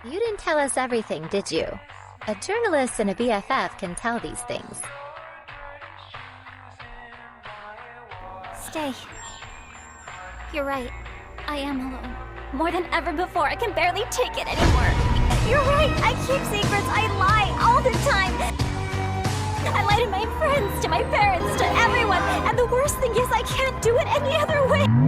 You didn't tell us everything, did you? A journalist and a BFF can tell these things. Stay. You're right. I am alone. More than ever before, I can barely take it anymore. You're right, I keep secrets, I lie all the time. I lie to my friends, to my parents, to everyone, and the worst thing is I can't do it any other way.